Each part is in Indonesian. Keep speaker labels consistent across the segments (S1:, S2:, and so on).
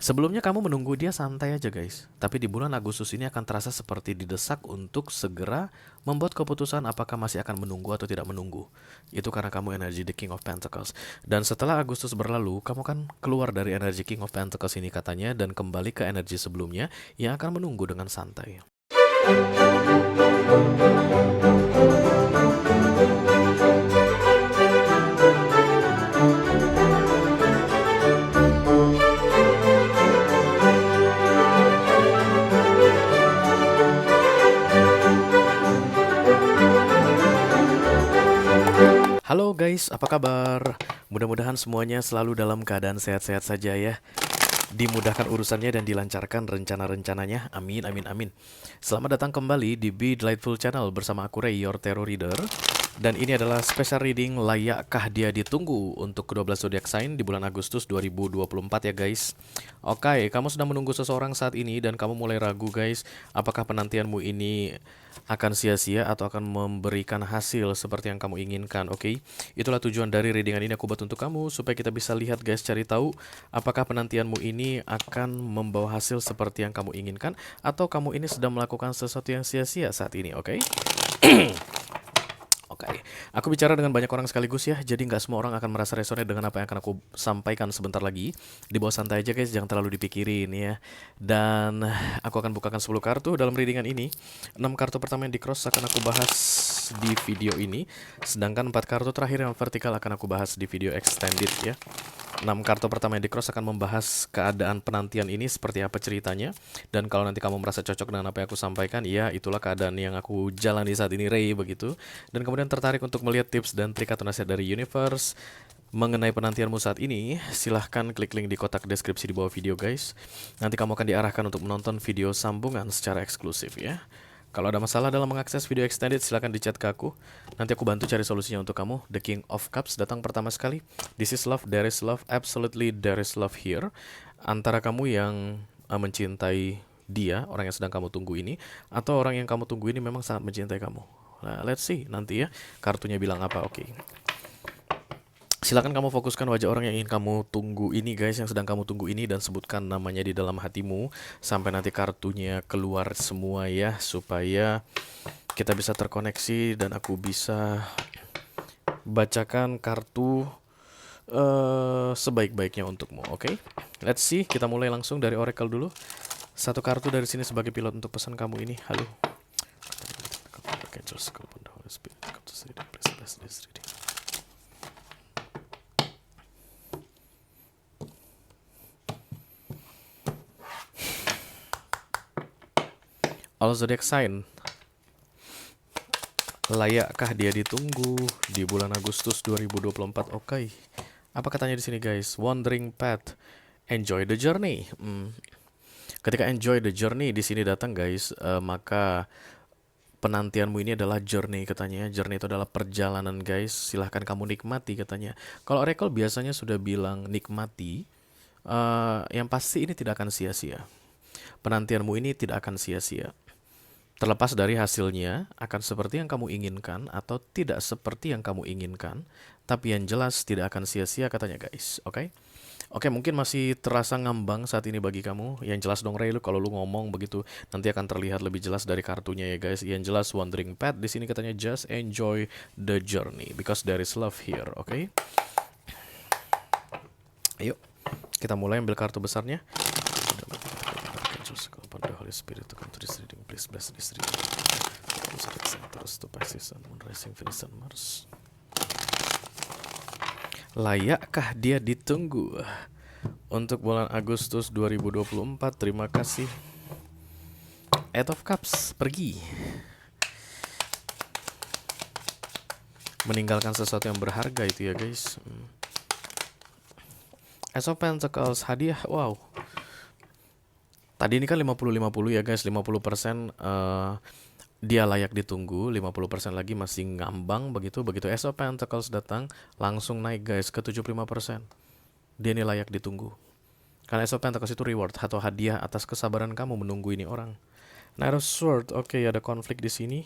S1: Sebelumnya kamu menunggu dia santai aja guys. Tapi di bulan Agustus ini akan terasa seperti didesak untuk segera membuat keputusan apakah masih akan menunggu atau tidak menunggu. Itu karena kamu energi The King of Pentacles. Dan setelah Agustus berlalu, kamu kan keluar dari energi King of Pentacles ini katanya dan kembali ke energi sebelumnya yang akan menunggu dengan santai. Halo guys, apa kabar? Mudah-mudahan semuanya selalu dalam keadaan sehat-sehat saja ya. Dimudahkan urusannya dan dilancarkan rencana-rencananya. Amin, amin, amin. Selamat datang kembali di Be Delightful Channel bersama aku Ray, your tarot reader. Dan ini adalah special reading layakkah dia ditunggu untuk ke-12 zodiak sign di bulan Agustus 2024 ya guys. Oke, kamu sedang menunggu seseorang saat ini dan kamu mulai ragu guys, apakah penantianmu ini akan sia-sia atau akan memberikan hasil seperti yang kamu inginkan, oke? Itulah tujuan dari readingan ini aku buat untuk kamu, supaya kita bisa lihat guys, cari tahu apakah penantianmu ini akan membawa hasil seperti yang kamu inginkan, atau kamu ini sedang melakukan sesuatu yang sia-sia saat ini, oke? Oke, aku bicara dengan banyak orang sekaligus ya, jadi nggak semua orang akan merasa resonate dengan apa yang akan aku sampaikan sebentar lagi. Di bawah santai aja guys, jangan terlalu dipikirin ya. Dan aku akan bukakan 10 kartu dalam readingan ini. 6 kartu pertama yang di cross akan aku bahas di video ini, sedangkan 4 kartu terakhir yang vertikal akan aku bahas di video extended ya. 6 kartu pertama yang di cross akan membahas keadaan penantian ini seperti apa ceritanya. Dan kalau nanti kamu merasa cocok dengan apa yang aku sampaikan, ya itulah keadaan yang aku jalani saat ini Ray, begitu. Dan kemudian tertarik untuk melihat tips dan trik atau nasihat dari universe mengenai penantianmu saat ini, silahkan klik link di kotak deskripsi di bawah video guys. Nanti kamu akan diarahkan untuk menonton video sambungan secara eksklusif ya. Kalau ada masalah dalam mengakses video extended, silahkan di chat ke aku. Nanti aku bantu cari solusinya untuk kamu. The King of Cups datang pertama sekali. This is love, there is love, absolutely there is love here. Antara kamu yang mencintai dia, orang yang sedang kamu tunggu ini, atau orang yang kamu tunggu ini memang sangat mencintai kamu. Nah, let's see nanti ya kartunya bilang apa, oke. Silakan kamu fokuskan wajah orang yang ingin kamu tunggu ini guys, yang sedang kamu tunggu ini, dan sebutkan namanya di dalam hatimu sampai nanti kartunya keluar semua ya, supaya kita bisa terkoneksi dan aku bisa bacakan kartu sebaik-baiknya untukmu, oke? Let's see, kita mulai langsung dari oracle dulu. Satu kartu dari sini sebagai pilot untuk pesan kamu ini. Halo. All zodiac sign, layakkah dia ditunggu di bulan Agustus 2024? Oke. Apa katanya di sini guys? Wandering path, enjoy the journey. Ketika enjoy the journey di sini datang guys, maka penantianmu ini adalah journey katanya. Journey itu adalah perjalanan guys. Silahkan kamu nikmati katanya. Kalau oracle biasanya sudah bilang nikmati, yang pasti ini tidak akan sia-sia. Penantianmu ini tidak akan sia-sia. Terlepas dari hasilnya akan seperti yang kamu inginkan atau tidak seperti yang kamu inginkan, tapi yang jelas tidak akan sia-sia katanya guys, oke? Oke, mungkin masih terasa ngambang saat ini bagi kamu. Yang jelas dong Ray, lu kalau lu ngomong begitu nanti akan terlihat lebih jelas dari kartunya ya guys. Yang jelas wandering path di sini katanya just enjoy the journey because there is love here, oke? Ayo, kita mulai ambil kartu besarnya. Holy Spirit to come to this reading, please bless this reading. Terus to Pisces and Moon Rising Venus and Mars. Layakkah dia ditunggu untuk bulan Agustus 2024? Terima kasih. Eight of Cups, pergi. Meninggalkan sesuatu yang berharga itu ya guys. Ace of Pentacles, hadiah, wow. Tadi ini kan 50-50 ya guys, 50% dia layak ditunggu, 50% lagi masih ngambang begitu. Begitu Ace of Pentacles datang, langsung naik guys ke 75%. Dia ini layak ditunggu. Karena Ace of Pentacles itu reward atau hadiah atas kesabaran kamu menunggu ini orang. Knight of Swords, oke, ada konflik di sini.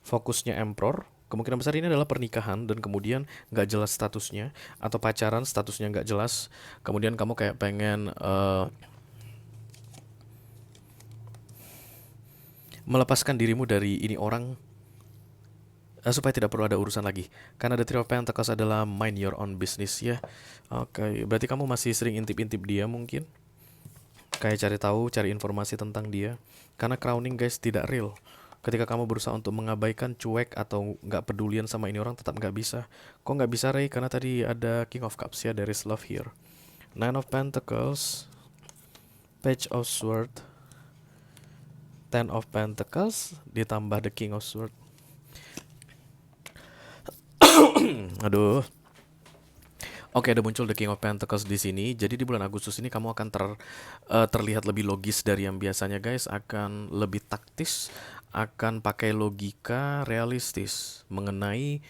S1: Fokusnya Emperor, Kemungkinan besar ini adalah pernikahan dan kemudian nggak jelas statusnya, atau pacaran statusnya nggak jelas. Kemudian kamu kayak pengen melepaskan dirimu dari ini orang, supaya tidak perlu ada urusan lagi. Karena The Three of Pentacles adalah mind your own business ya. Oke, berarti kamu masih sering intip-intip dia mungkin. Kayak cari tahu, cari informasi tentang dia. Karena crowning guys tidak real. Ketika kamu berusaha untuk mengabaikan, cuek, atau nggak pedulian sama ini orang, tetap nggak bisa. Kok nggak bisa, Ray? Karena tadi ada King of Cups ya, there is love here. Nine of Pentacles, Page of Sword, Ten of Pentacles, ditambah the King of Sword. Aduh. Oke, ada muncul the King of Pentacles di sini. Jadi di bulan Agustus ini kamu akan terlihat lebih logis dari yang biasanya, guys. Akan lebih taktis, akan pakai logika realistis mengenai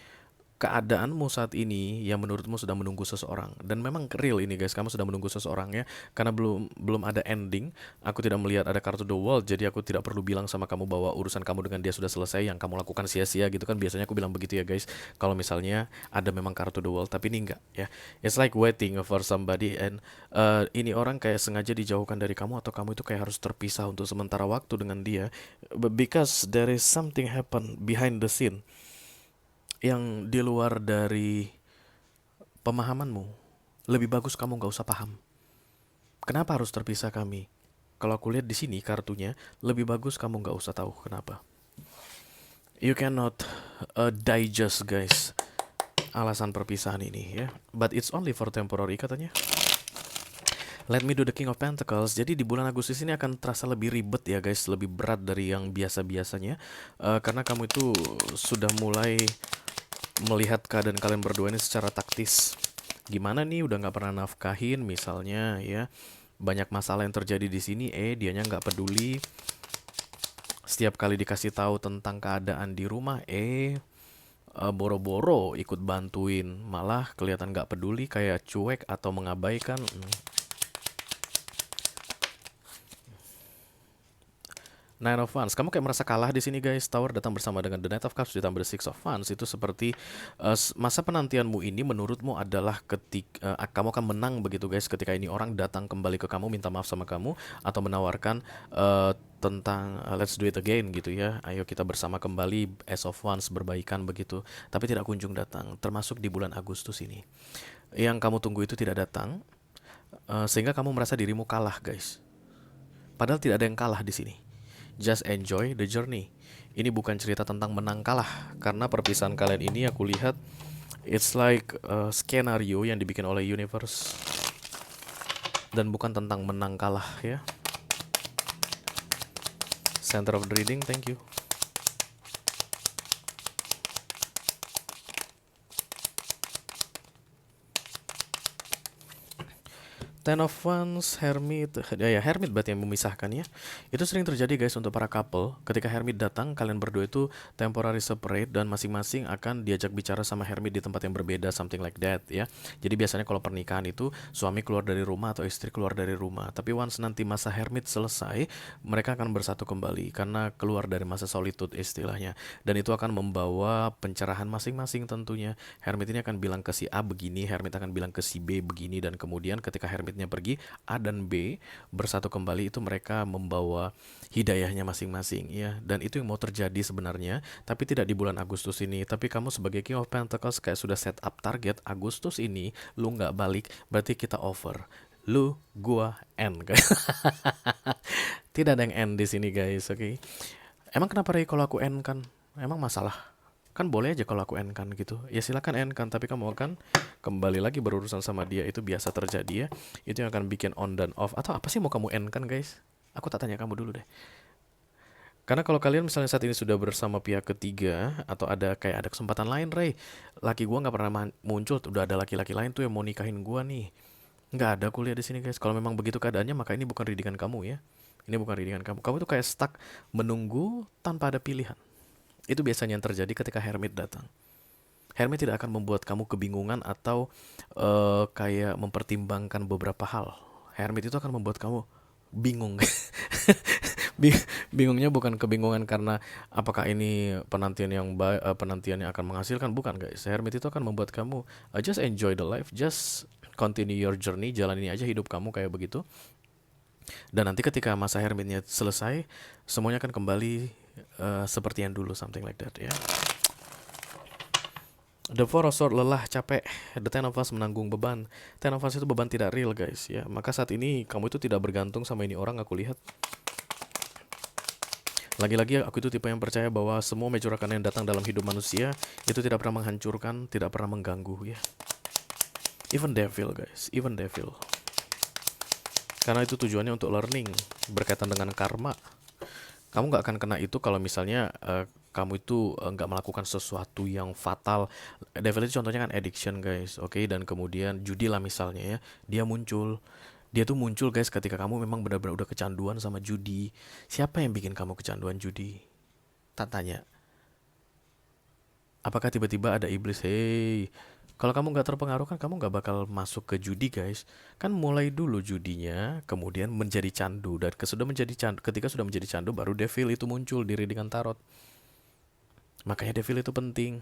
S1: keadaanmu saat ini yang menurutmu sedang menunggu seseorang. Dan memang real ini, guys, kamu sedang menunggu seseorang ya. Karena belum ada ending. Aku tidak melihat ada kartu The World, jadi aku tidak perlu bilang sama kamu bahwa urusan kamu dengan dia sudah selesai, yang kamu lakukan sia-sia gitu kan. Biasanya aku bilang begitu ya, guys, kalau misalnya ada memang kartu The World. Tapi ini enggak ya. It's like waiting for somebody, and ini orang kayak sengaja dijauhkan dari kamu, atau kamu itu kayak harus terpisah untuk sementara waktu dengan dia, because there is something happen behind the scene yang di luar dari pemahamanmu. Lebih bagus kamu nggak usah paham. Kenapa harus terpisah kami? Kalau aku lihat di sini kartunya, lebih bagus kamu nggak usah tahu kenapa. You cannot digest, guys, alasan perpisahan ini ya. But it's only for temporary katanya. Let me do the King of Pentacles. Jadi di bulan Agustus ini akan terasa lebih ribet ya, guys, lebih berat dari yang biasa-biasanya, karena kamu itu sudah mulai melihat keadaan kalian berdua ini secara taktis. Gimana nih, udah nggak pernah nafkahin misalnya ya, banyak masalah yang terjadi di sini. Dianya nggak peduli. Setiap kali dikasih tahu tentang keadaan di rumah, boro-boro ikut bantuin, malah kelihatan nggak peduli, kayak cuek atau mengabaikan. Nine of Wands, kamu kayak merasa kalah di sini, guys. Tower datang bersama dengan The Knight of Cups ditambah The Six of Wands. Itu seperti masa penantianmu ini menurutmu adalah ketika kamu akan menang begitu, guys, ketika ini orang datang kembali ke kamu, minta maaf sama kamu, atau menawarkan tentang let's do it again gitu ya. Ayo kita bersama kembali, Ace of Wands, berbaikan begitu. Tapi tidak kunjung datang, termasuk di bulan Agustus ini. Yang kamu tunggu itu tidak datang, sehingga kamu merasa dirimu kalah, guys. Padahal tidak ada yang kalah di sini. Just enjoy the journey. Ini bukan cerita tentang menang kalah, karena perpisahan kalian ini aku lihat it's like skenario yang dibikin oleh universe, dan bukan tentang menang kalah ya. Center of the reading, thank you. Ten of Wands, Hermit. Ya, Hermit berarti yang memisahkan ya. Itu sering terjadi, guys, untuk para couple. Ketika Hermit datang, kalian berdua itu temporary separate, dan masing-masing akan diajak bicara sama Hermit di tempat yang berbeda, something like that ya. Jadi biasanya kalau pernikahan itu suami keluar dari rumah atau istri keluar dari rumah. Tapi once nanti masa Hermit selesai, mereka akan bersatu kembali karena keluar dari masa solitude istilahnya. Dan itu akan membawa pencerahan masing-masing tentunya. Hermit ini akan bilang ke si A begini, Hermit akan bilang ke si B begini, dan kemudian ketika Hermitnya pergi, A dan B bersatu kembali, itu mereka membawa hidayahnya masing-masing ya. Dan itu yang mau terjadi sebenarnya, tapi tidak di bulan Agustus ini. Tapi kamu sebagai King of Pentacles kayak sudah set up target, Agustus ini lu nggak balik, berarti kita over. Lu, gua, end, guys. Tidak ada yang end di sini, guys. Oke. Emang kenapa, Ray, kalau aku end kan? Emang masalah? Kan boleh aja kalau aku end kan gitu. Ya silakan end kan, tapi kamu akan kembali lagi berurusan sama dia. Itu biasa terjadi ya. Itu yang akan bikin on dan off. Atau apa sih mau kamu end kan, guys? Aku tak tanya kamu dulu deh. Karena kalau kalian misalnya saat ini sudah bersama pihak ketiga, atau ada kayak ada kesempatan lain, Ray, laki gua nggak pernah muncul, udah ada laki-laki lain tuh yang mau nikahin gua nih. Nggak ada kuliah di sini, guys. Kalau memang begitu keadaannya, maka ini bukan readingan kamu ya. Ini bukan readingan kamu. Kamu tuh kayak stuck menunggu tanpa ada pilihan. Itu biasanya yang terjadi ketika Hermit datang. Hermit tidak akan membuat kamu kebingungan atau kayak mempertimbangkan beberapa hal. Hermit itu akan membuat kamu bingung. Bi- Bingungnya bukan kebingungan karena apakah ini penantian yang baik, penantian yang akan menghasilkan, bukan guys. Hermit itu akan membuat kamu just enjoy the life, just continue your journey, jalani aja hidup kamu kayak begitu. Dan nanti ketika masa hermitnya selesai, semuanya akan kembali seperti yang dulu, something like that ya. The Four of Swords, lelah, capek. The Ten of Wands, menanggung beban. Ten of Wands itu beban tidak real guys ya. Maka saat ini kamu itu tidak bergantung sama ini orang, aku lihat. Lagi-lagi aku itu tipe yang percaya bahwa semua major arcana yang datang dalam hidup manusia itu tidak pernah menghancurkan, tidak pernah mengganggu ya. Even devil guys, even devil. Karena itu tujuannya untuk learning, berkaitan dengan karma. Kamu nggak akan kena itu kalau misalnya kamu itu nggak melakukan sesuatu yang fatal. Devil itu contohnya kan addiction guys, oke? Dan kemudian judi lah misalnya ya, dia tuh muncul guys ketika kamu memang benar-benar udah kecanduan sama judi. Siapa yang bikin kamu kecanduan judi? Tak tanya. Apakah tiba-tiba ada iblis, hey, kalau kamu nggak terpengaruh kan kamu nggak bakal masuk ke judi guys. Kan mulai dulu judinya, kemudian menjadi candu, dan ketika sudah menjadi candu baru devil itu muncul diri dengan tarot. Makanya devil itu penting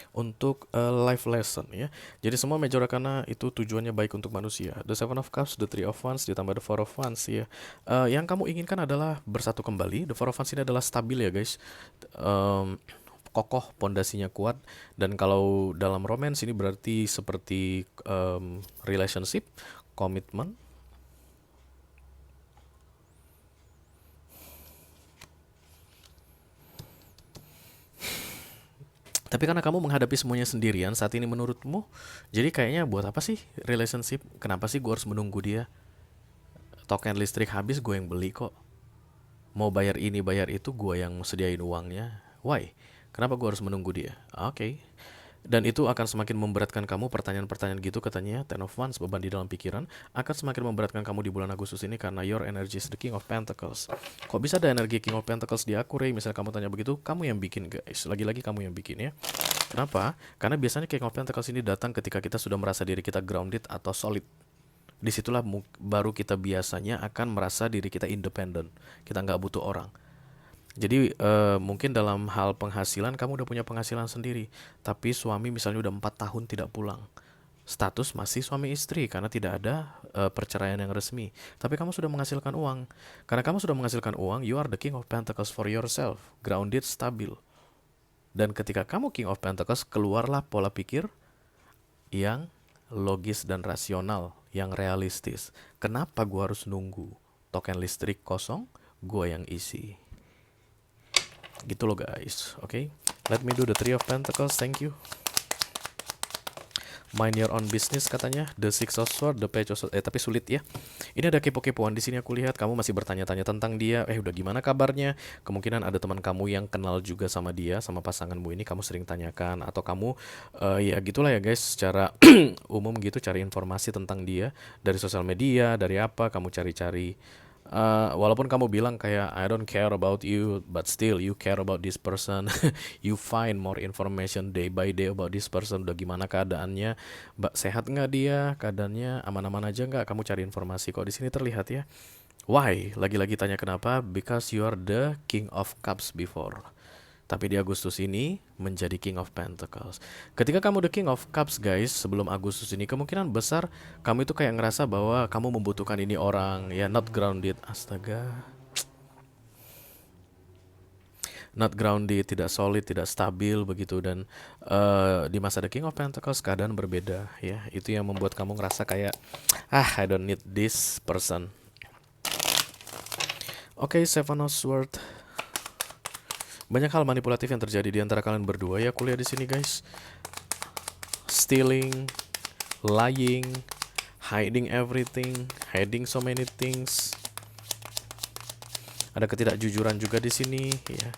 S1: untuk life lesson ya. Jadi semua major arcana itu tujuannya baik untuk manusia. The Seven of Cups, the Three of Wands, ditambah the Four of Wands ya. Yang kamu inginkan adalah bersatu kembali. The Four of Wands ini adalah stabil ya guys. Um, Kokoh, pondasinya kuat. Dan kalau dalam romance ini berarti seperti relationship, komitmen. Tapi karena kamu menghadapi semuanya sendirian saat ini menurutmu, jadi kayaknya buat apa sih relationship? Kenapa sih gue harus menunggu dia? Token listrik habis gue yang beli kok. Mau bayar ini bayar itu gue yang sediain uangnya. Why? Kenapa gue harus menunggu dia? Oke. Dan itu akan semakin memberatkan kamu, pertanyaan-pertanyaan gitu katanya. Ten of Wands, beban di dalam pikiran, akan semakin memberatkan kamu di bulan Agustus ini karena your energy is the King of Pentacles. Kok bisa ada energi King of Pentacles di aku, Ray? Misalnya kamu tanya begitu, kamu yang bikin guys. Lagi-lagi kamu yang bikin ya. Kenapa? Karena biasanya King of Pentacles ini datang ketika kita sudah merasa diri kita grounded atau solid. Disitulah baru kita biasanya akan merasa diri kita independen. Kita nggak butuh orang. Jadi mungkin dalam hal penghasilan kamu udah punya penghasilan sendiri, tapi suami misalnya udah 4 tahun tidak pulang. Status masih suami istri karena tidak ada perceraian yang resmi. Tapi kamu sudah menghasilkan uang. Karena kamu sudah menghasilkan uang, you are the King of Pentacles for yourself, grounded, stabil. Dan ketika kamu King of Pentacles, keluarlah pola pikir yang logis dan rasional, yang realistis. Kenapa gua harus nunggu token listrik kosong, gua yang isi? Gitu loh guys, oke? Let me do the Three of Pentacles, thank you. Mind your own business katanya, the Six of Swords, the Page of Swords. Tapi sulit ya. Ini ada kepo-kepoan di sini aku lihat. Kamu masih bertanya-tanya tentang dia. Udah gimana kabarnya? Kemungkinan ada teman kamu yang kenal juga sama dia, sama pasanganmu ini. Kamu sering tanyakan, atau kamu ya gitulah ya guys. Secara umum gitu cari informasi tentang dia dari sosial media, dari apa? Kamu cari-cari. Walaupun kamu bilang kayak I don't care about you, but still you care about this person. You find more information day by day about this person. Udah gimana keadaannya, sehat nggak dia, keadaannya aman-aman aja nggak? Kamu cari informasi kok di sini terlihat ya. Why? Lagi-lagi tanya kenapa? Because you are the King of Cups before. Tapi di Agustus ini menjadi King of Pentacles. Ketika kamu the King of Cups guys, sebelum Agustus ini kemungkinan besar kamu itu kayak ngerasa bahwa kamu membutuhkan ini orang, ya not grounded. Astaga. Not grounded, tidak solid, tidak stabil begitu. Dan di masa the King of Pentacles keadaan berbeda ya. Itu yang membuat kamu ngerasa kayak I don't need this person. Oke, Seven of Swords. Banyak hal manipulatif yang terjadi di antara kalian berdua ya, aku lihat di sini guys. Stealing, lying, hiding everything, hiding so many things. Ada ketidakjujuran juga di sini ya.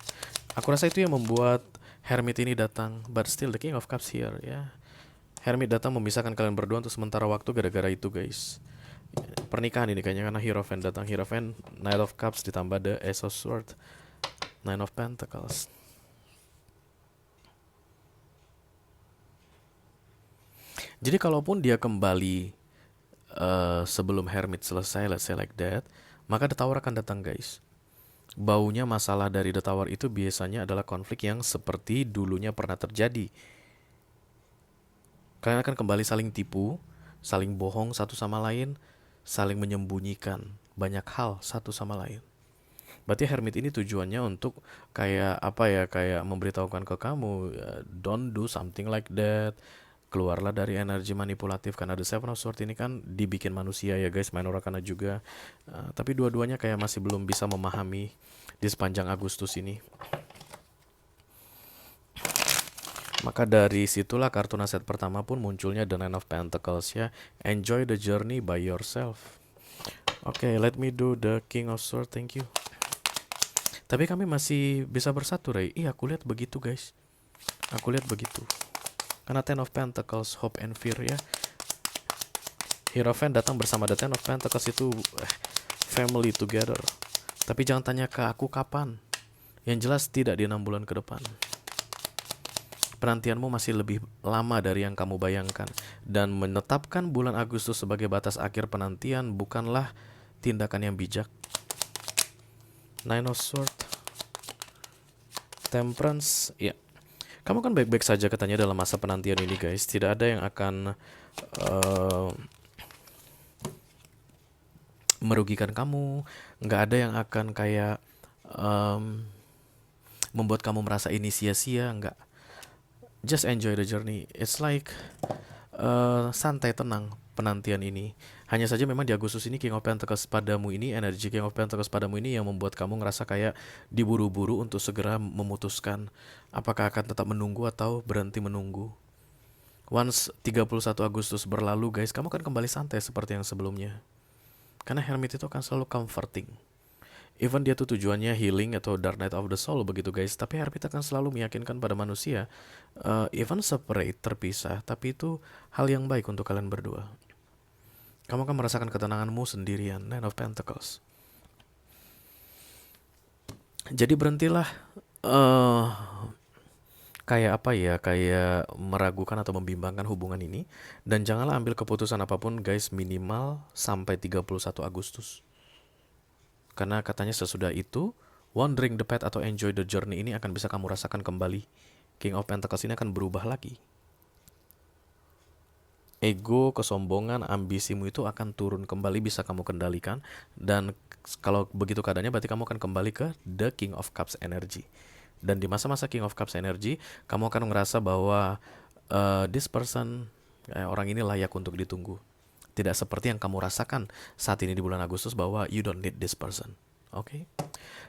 S1: Aku rasa itu yang membuat Hermit ini datang, but still the King of Cups here ya. Hermit datang memisahkan kalian berdua untuk sementara waktu gara-gara itu guys. Pernikahan ini kayaknya karena Hierophant datang. Hierophant, Knight of Cups ditambah the Ace of Swords, Nine of Pentacles. Jadi kalaupun dia kembali sebelum Hermit selesai, let's say like that, maka The Tower akan datang guys. Baunya masalah dari The Tower itu biasanya adalah konflik yang seperti dulunya pernah terjadi. Kalian akan kembali saling tipu, saling bohong satu sama lain, saling menyembunyikan banyak hal satu sama lain. Berarti Hermit ini tujuannya untuk kayak apa ya, kayak memberitahukan ke kamu, don't do something like that. Keluarlah dari energi manipulatif, karena The Seven of Swords ini kan dibikin manusia ya guys, main Orakana juga. Tapi dua-duanya kayak masih belum bisa memahami di sepanjang Agustus ini. Maka dari situlah kartu nasihat pertama pun munculnya The Nine of Pentacles ya. Enjoy the journey by yourself. Oke, let me do the King of Swords, thank you. Tapi kami masih bisa bersatu, Ray. Iya, aku lihat begitu guys. Aku lihat begitu. Karena Ten of Pentacles, Hope and Fear ya. Hierophant datang bersama The Ten of Pentacles itu family together. Tapi jangan tanya ke aku kapan. Yang jelas tidak di 6 bulan ke depan. Penantianmu masih lebih lama dari yang kamu bayangkan. Dan menetapkan bulan Agustus sebagai batas akhir penantian bukanlah tindakan yang bijak. Nine of Swords, Temperance, ya. Kamu kan baik-baik saja katanya dalam masa penantian ini guys. Tidak ada yang akan merugikan kamu. Nggak ada yang akan kayak membuat kamu merasa ini sia-sia. Nggak. Just enjoy the journey. It's like santai, tenang penantian ini. Hanya saja memang di Agustus ini King of Pentacles padamu ini, energi King of Pentacles padamu ini yang membuat kamu ngerasa kayak diburu-buru untuk segera memutuskan apakah akan tetap menunggu atau berhenti menunggu. Once 31 Agustus berlalu guys, kamu akan kembali santai seperti yang sebelumnya. Karena Hermit itu akan selalu comforting. Even dia tuh tujuannya healing atau Dark Night of the Soul begitu guys, tapi Hermit akan selalu meyakinkan pada manusia, even separate, terpisah, tapi itu hal yang baik untuk kalian berdua. Kamu akan merasakan ketenanganmu sendirian. Nine of Pentacles. Jadi berhentilah kayak apa ya, kayak meragukan atau membimbangkan hubungan ini. Dan janganlah ambil keputusan apapun guys minimal sampai 31 Agustus. Karena katanya sesudah itu, wandering the path atau enjoy the journey ini akan bisa kamu rasakan kembali. King of Pentacles ini akan berubah lagi. Ego, kesombongan, ambisimu itu akan turun kembali, bisa kamu kendalikan. Dan kalau begitu keadaannya berarti kamu akan kembali ke The King of Cups energy. Dan di masa-masa King of Cups energy, kamu akan ngerasa bahwa this person, orang ini layak untuk ditunggu. Tidak seperti yang kamu rasakan saat ini di bulan Agustus bahwa you don't need this person. Oke.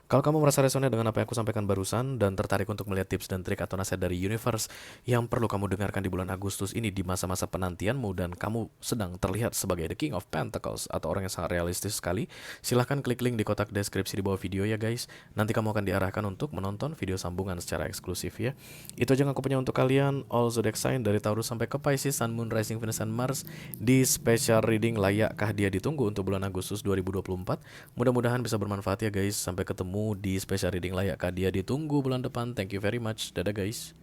S1: Kalau kamu merasa resonate dengan apa yang aku sampaikan barusan dan tertarik untuk melihat tips dan trik atau nasihat dari universe yang perlu kamu dengarkan di bulan Agustus ini di masa-masa penantianmu dan kamu sedang terlihat sebagai The King of Pentacles atau orang yang sangat realistis sekali, silahkan klik link di kotak deskripsi di bawah video ya guys. Nanti kamu akan diarahkan untuk menonton video sambungan secara eksklusif ya. Itu aja yang aku punya untuk kalian. All zodiac sign dari Taurus sampai ke Pisces, Sun, Moon, Rising, Venus, dan Mars di special reading layakkah dia ditunggu untuk bulan Agustus 2024. Mudah-mudahan bisa bermanfaat ya guys. Sampai ketemu di special reading layakkah dia ditunggu bulan depan. Thank you very much. Dadah guys.